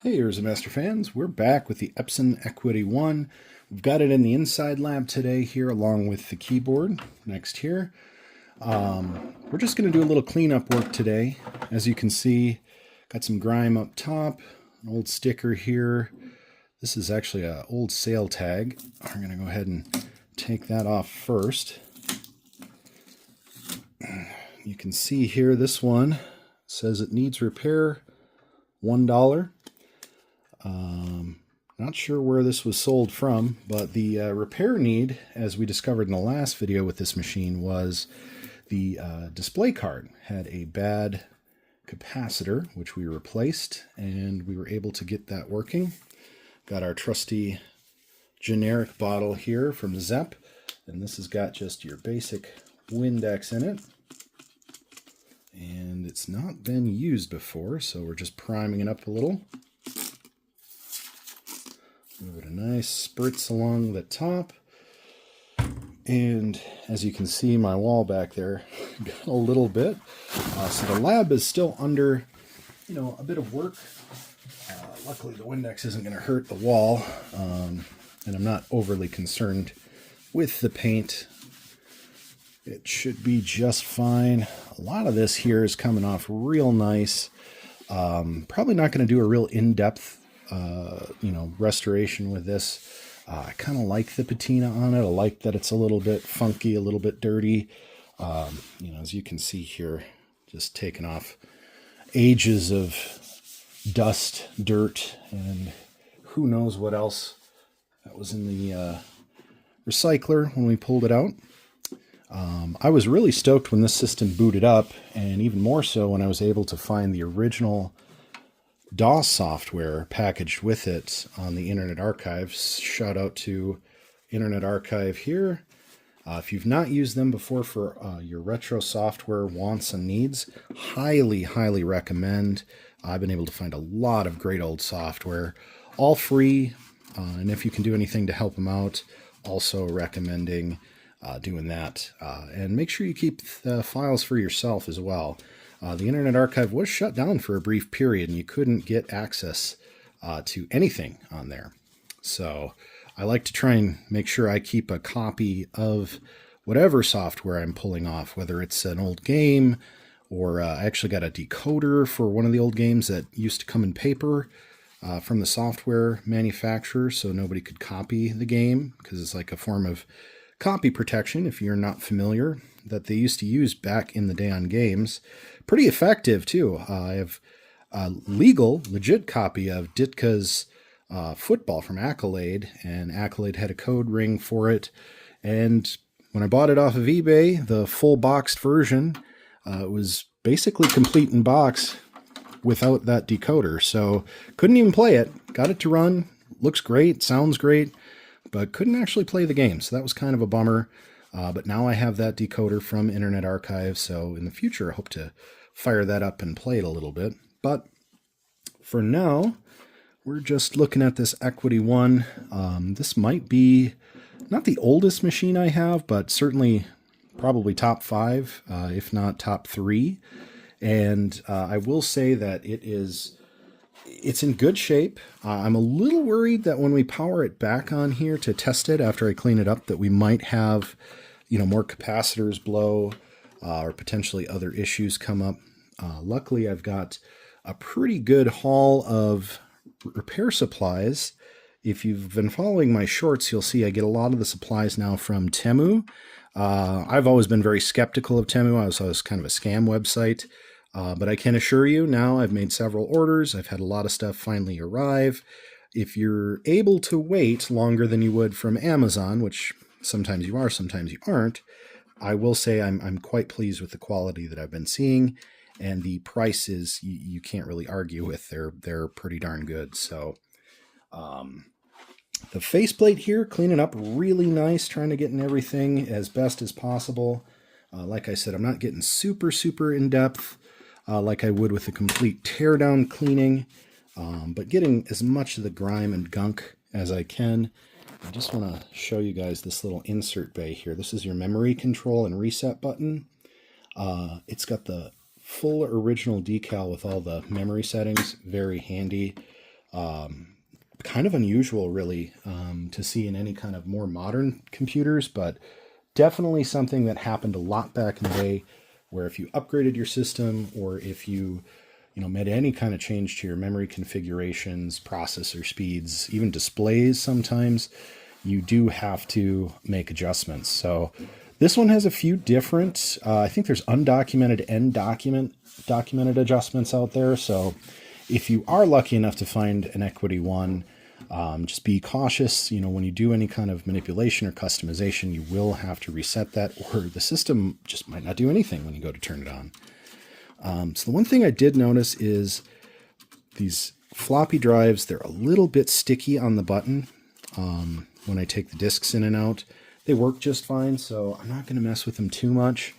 Hey, Ears of Master fans, we're back with the Epson Equity I. We've got it in the inside lab today here along with the keyboard next here. We're just going to do a little cleanup work today. As you can see, got some grime up top, an old sticker here. This is actually an old sale tag. I'm going to go ahead and take that off first. You can see here this one says it needs repair, $1. Not sure where this was sold from, but the repair need, as we discovered in the last video with this machine, was the display card had a bad capacitor, which we replaced, and we were able to get that working. Got our trusty generic bottle here from Zepp, and this has got just your basic Windex in it. And it's not been used before, so we're just priming it up a little. Give it a nice spritz along the top. And as you can see, my wall back there got a little bit. So the lab is still under, a bit of work. Luckily, the Windex isn't going to hurt the wall. And I'm not overly concerned with the paint. It should be just fine. A lot of this here is coming off real nice. Probably not going to do a real in-depth restoration with this. I kind of like the patina on it. I like that it's a little bit funky, a little bit dirty. As you can see here, just taking off ages of dust, dirt, and who knows what else that was in the recycler when we pulled it out. I was really stoked when this system booted up, and even more so when I was able to find the original DOS software packaged with it on the Internet Archive. Shout out to Internet Archive here. If you've not used them before for your retro software wants and needs, highly, highly recommend. I've been able to find a lot of great old software, all free, and if you can do anything to help them out, also recommending doing that. And make sure you keep the files for yourself as well. The Internet Archive was shut down for a brief period, and you couldn't get access to anything on there. So I like to try and make sure I keep a copy of whatever software I'm pulling off, whether it's an old game or I actually got a decoder for one of the old games that used to come in paper from the software manufacturer, so nobody could copy the game, because it's like a form of copy protection, if you're not familiar, that they used to use back in the day on games. Pretty effective, too. I have a legit copy of Ditka's football from Accolade, and Accolade had a code ring for it. And when I bought it off of eBay, the full boxed version, it was basically complete in box without that decoder. So couldn't even play it. Got it to run. Looks great. Sounds great. But couldn't actually play the game, so that was kind of a bummer. But now I have that decoder from Internet Archive, so in the future I hope to fire that up and play it a little bit. But for now, we're just looking at this Equity I. This might be not the oldest machine I have, but certainly probably top 5, if not top 3. And I will say that it's in good shape. I'm a little worried that when we power it back on here to test it after I clean it up, that we might have, more capacitors blow or potentially other issues come up. Luckily, I've got a pretty good haul of repair supplies. If you've been following my shorts, you'll see I get a lot of the supplies now from Temu. I've always been very skeptical of Temu. I was kind of a scam website. But I can assure you now I've made several orders. I've had a lot of stuff finally arrive. If you're able to wait longer than you would from Amazon, which sometimes you are, sometimes you aren't, I will say I'm quite pleased with the quality that I've been seeing, and the prices you can't really argue with. They're pretty darn good. So the faceplate here, cleaning up really nice, trying to get in everything as best as possible. Like I said, I'm not getting super in depth. Like I would with a complete teardown cleaning, but getting as much of the grime and gunk as I can. I just want to show you guys this little insert bay here. This is your memory control and reset button. It's got the full original decal with all the memory settings. Very handy. Kind of unusual, really, to see in any kind of more modern computers, but definitely something that happened a lot back in the day, where if you upgraded your system or if you made any kind of change to your memory configurations, processor speeds, even displays sometimes, you do have to make adjustments. So this one has a few different, I think there's undocumented and documented adjustments out there. So if you are lucky enough to find an Equity I, just be cautious. When you do any kind of manipulation or customization, you will have to reset that, or the system just might not do anything when you go to turn it on. So the one thing I did notice is these floppy drives, they're a little bit sticky on the button when I take the discs in and out. They work just fine, so I'm not going to mess with them too much,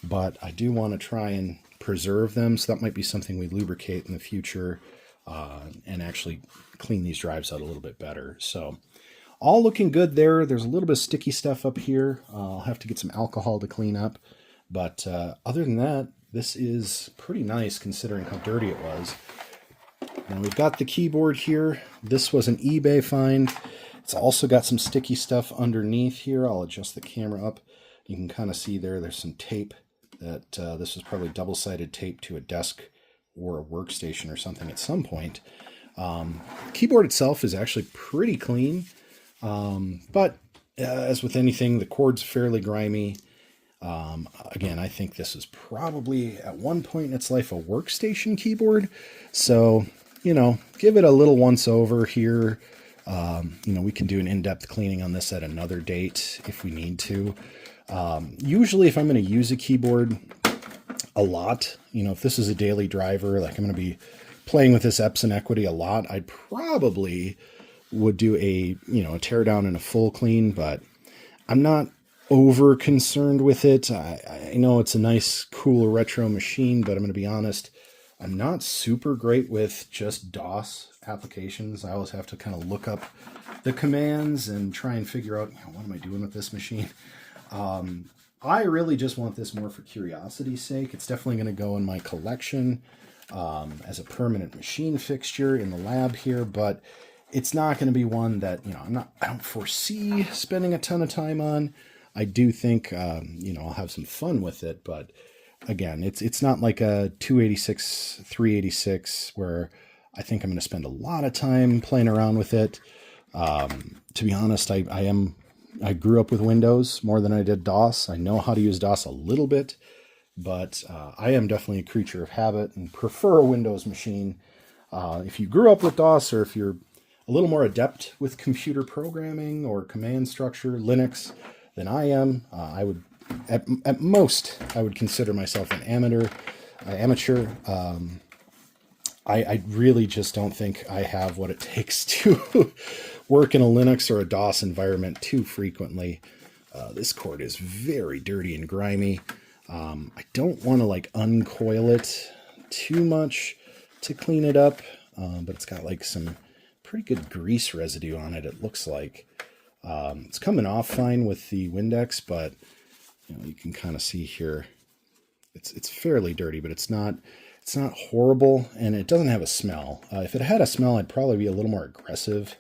but I do want to try and preserve them, so that might be something we lubricate in the future and actually clean these drives out a little bit better. So all looking good there. There's a little bit of sticky stuff up here. I'll have to get some alcohol to clean up, but other than that, this is pretty nice considering how dirty it was. Now we've got the keyboard here. This was an eBay find. It's also got some sticky stuff underneath here. I'll adjust the camera up. You can kind of see there's some tape that this was probably double-sided tape to a desk or a workstation or something at some point. The keyboard itself is actually pretty clean, but as with anything, the cord's fairly grimy. Again, I think this is probably at one point in its life a workstation keyboard. So, give it a little once over here. We can do an in-depth cleaning on this at another date if we need to. Usually if I'm going to use a keyboard a lot, if this is a daily driver, like I'm going to be playing with this Epson Equity a lot, I probably would do a tear down and a full clean, but I'm not over concerned with it. I know it's a nice, cool retro machine, but I'm going to be honest, I'm not super great with just DOS applications. I always have to kind of look up the commands and try and figure out, what am I doing with this machine? I really just want this more for curiosity's sake. It's definitely going to go in my collection as a permanent machine fixture in the lab here, but it's not going to be one that, I don't foresee spending a ton of time on. I do think, I'll have some fun with it, but again, it's not like a 286, 386 where I think I'm going to spend a lot of time playing around with it. To be honest, I grew up with Windows more than I did DOS. I know how to use DOS a little bit, but I am definitely a creature of habit and prefer a Windows machine. If you grew up with DOS, or if you're a little more adept with computer programming or command structure, Linux, than I am, I would, at most, I would consider myself an amateur. I really just don't think I have what it takes to work in a Linux or a DOS environment too frequently. This cord is very dirty and grimy. I don't want to uncoil it too much to clean it up, but it's got some pretty good grease residue on it, it looks like. It's coming off fine with the Windex, but you can kind of see here it's fairly dirty, but it's not horrible, and it doesn't have a smell. If it had a smell, I'd probably be a little more aggressive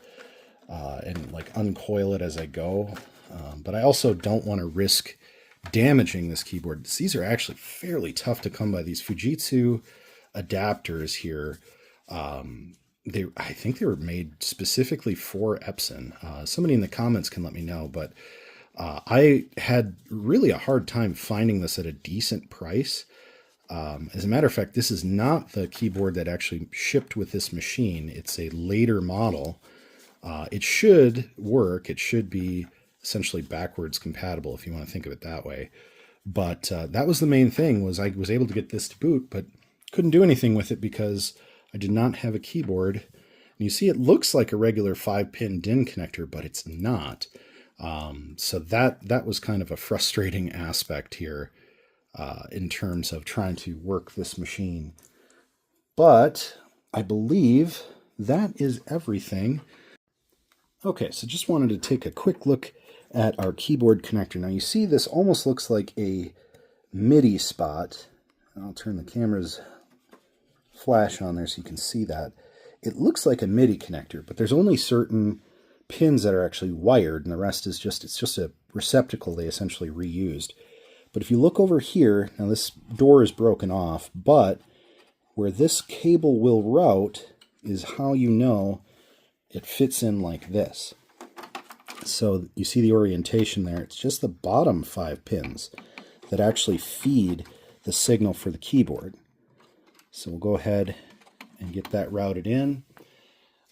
and uncoil it as I go. But I also don't want to risk damaging this keyboard. These are actually fairly tough to come by. These Fujitsu adapters here, I think they were made specifically for Epson. Somebody in the comments can let me know, but I had really a hard time finding this at a decent price. As a matter of fact, this is not the keyboard that actually shipped with this machine. It's a later model. It should work. It should be essentially backwards compatible, if you want to think of it that way. But that was the main thing, was I was able to get this to boot, but couldn't do anything with it because I did not have a keyboard. And you see it looks like a regular 5-pin DIN connector, but it's not. So that was kind of a frustrating aspect here in terms of trying to work this machine. But I believe that is everything. Okay, so just wanted to take a quick look at our keyboard connector. Now you see this almost looks like a MIDI spot. I'll turn the camera's flash on there so you can see that. it looks like a MIDI connector, but there's only certain pins that are actually wired, and the rest is it's just a receptacle they essentially reused. But if you look over here, now this door is broken off, but where this cable will route is how you know it fits in like this. So you see the orientation there. It's just the bottom 5 pins that actually feed the signal for the keyboard. So we'll go ahead and get that routed in.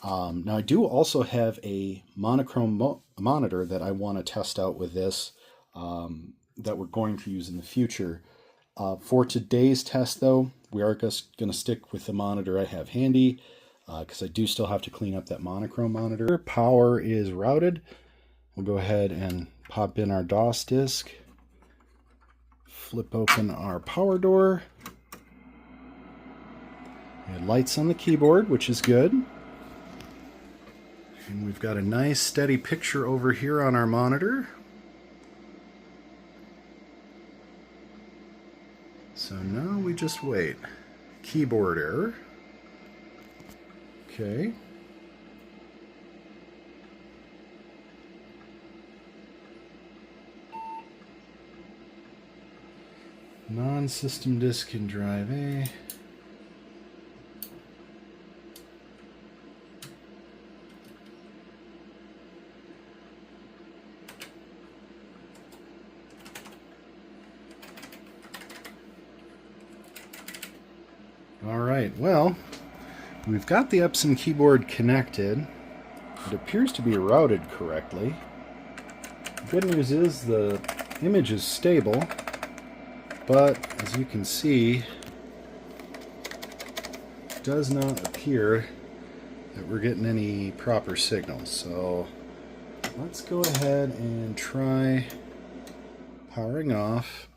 Now I do also have a monochrome monitor that I want to test out with this that we're going to use in the future. For today's test though, we are just going to stick with the monitor I have handy because I do still have to clean up that monochrome monitor. Power is routed. We'll go ahead and pop in our DOS disk, flip open our power door. We had lights on the keyboard, which is good. And we've got a nice steady picture over here on our monitor. So now we just wait. Keyboard error. Okay. Non-system disk in drive A. All right, well, we've got the Epson keyboard connected. It appears to be routed correctly. The good news is the image is stable, but as you can see, it does not appear that we're getting any proper signals. So let's go ahead and try powering off,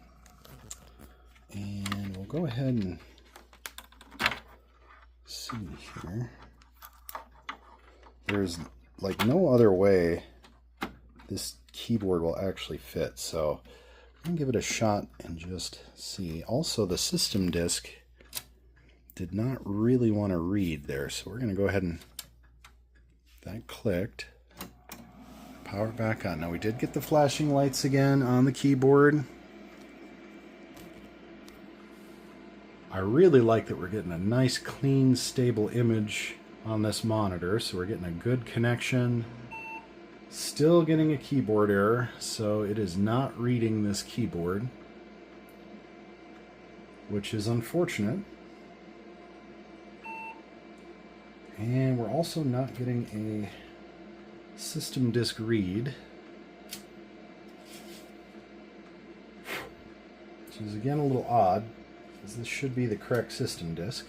and we'll go ahead and see here. There's like no other way this keyboard will actually fit, so I'm gonna give it a shot and just see. Also, the system disk did not really want to read there, so we're gonna go ahead and that clicked. Power it back on. Now we did get the flashing lights again on the keyboard. I really like that we're getting a nice, clean, stable image on this monitor, so we're getting a good connection. Still getting a keyboard error, so it is not reading this keyboard, which is unfortunate. And we're also not getting a system disk read, which is again a little odd, because this should be the correct system disk.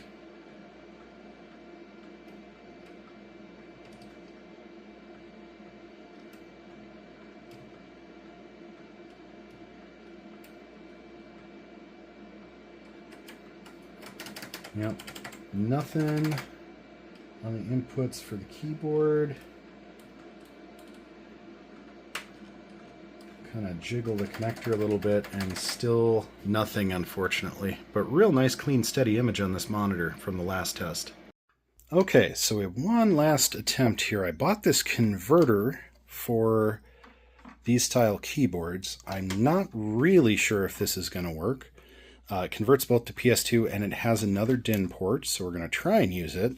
Yep, nothing on the inputs for the keyboard. Kind of jiggle the connector a little bit and still nothing, unfortunately. But real nice, clean, steady image on this monitor from the last test. Okay, so we have one last attempt here. I bought this converter for these style keyboards. I'm not really sure if this is going to work. It converts both to PS2 and it has another DIN port, so we're going to try and use it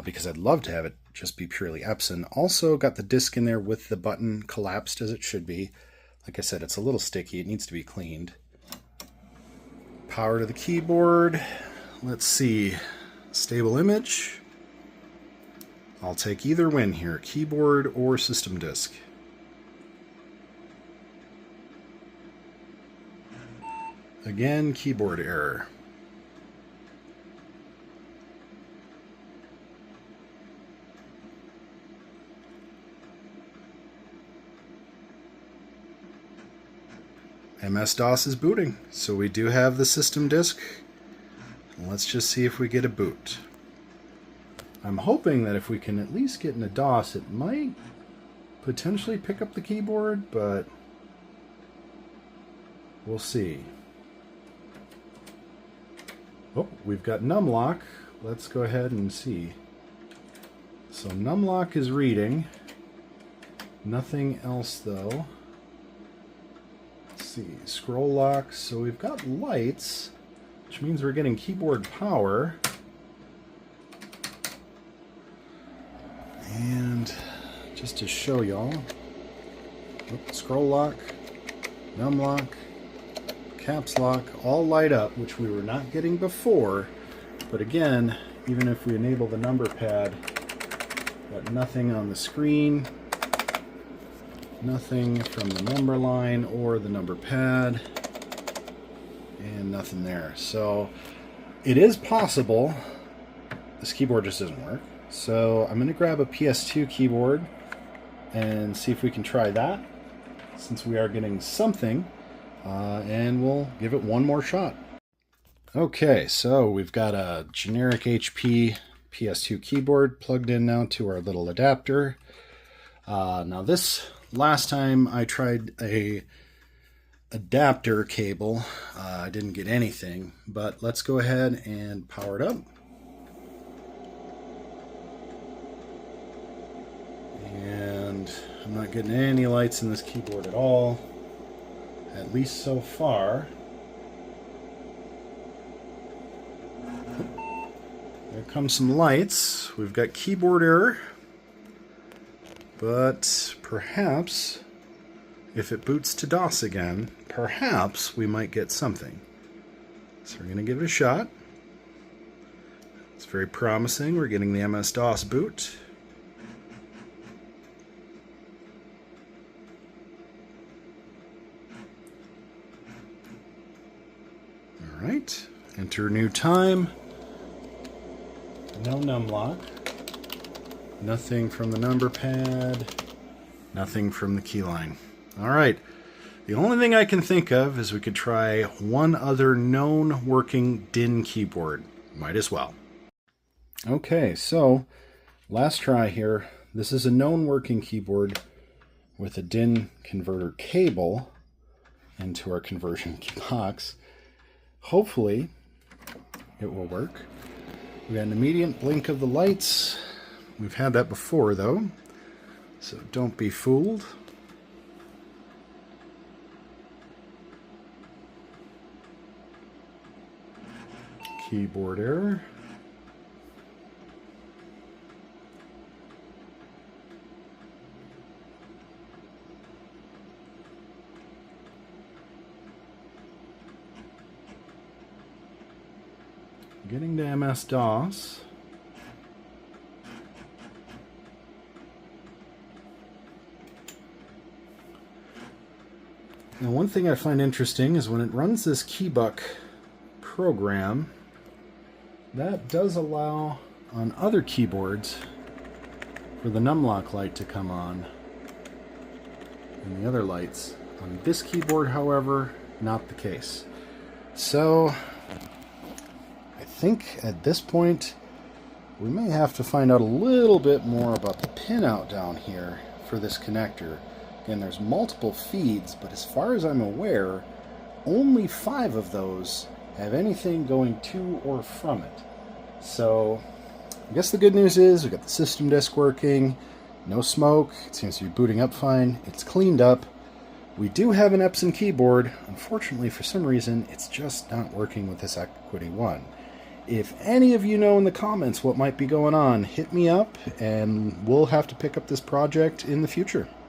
because I'd love to have it just be purely Epson. Also got the disc in there with the button collapsed as it should be. Like I said, it's a little sticky. It needs to be cleaned. Power to the keyboard. Let's see. Stable image. I'll take either win here, keyboard or system disk. Again, keyboard error. MS-DOS is booting, so we do have the system disk. Let's just see if we get a boot. I'm hoping that if we can at least get in a DOS, it might potentially pick up the keyboard, but we'll see. Oh, we've got numlock. Let's go ahead and see. So numlock is reading. Nothing else though. Let's see, scroll lock. So we've got lights, which means we're getting keyboard power. And just to show y'all, scroll lock, num lock, caps lock, all light up, which we were not getting before. But again, even if we enable the number pad, got nothing on the screen, nothing from the number line or the number pad, and nothing there. So it is possible this keyboard just doesn't work. So I'm going to grab a PS2 keyboard and see if we can try that, since we are getting something, and we'll give it one more shot. Okay, so we've got a generic HP PS2 keyboard plugged in now to our little adapter. Now this last time I tried a adapter cable, I didn't get anything, but let's go ahead and power it up. And I'm not getting any lights in this keyboard at all, at least so far. There come some lights. We've got keyboard error, but perhaps if it boots to DOS again, perhaps we might get something. So we're going to give it a shot. It's very promising. We're getting the MS-DOS boot. Alright, enter new time. No numlock. Nothing from the number pad. Nothing from the keyline. Alright, the only thing I can think of is we could try one other known working DIN keyboard. Might as well. Okay, so last try here. This is a known working keyboard with a DIN converter cable into our conversion box. Hopefully it will work. We got an immediate blink of the lights. We've had that before though, so don't be fooled. Keyboard error. Getting to MS-DOS. Now one thing I find interesting is when it runs this keybuck program, that does allow on other keyboards for the numlock light to come on and the other lights. On this keyboard, however, not the case. So I think at this point we may have to find out a little bit more about the pinout down here for this connector. Again, there's multiple feeds, but as far as I'm aware, only 5 of those have anything going to or from it. So I guess the good news is we got the system disk working, no smoke, it seems to be booting up fine, it's cleaned up. We do have an Epson keyboard. Unfortunately, for some reason, it's just not working with this Equity I. If any of you know in the comments what might be going on, hit me up and we'll have to pick up this project in the future.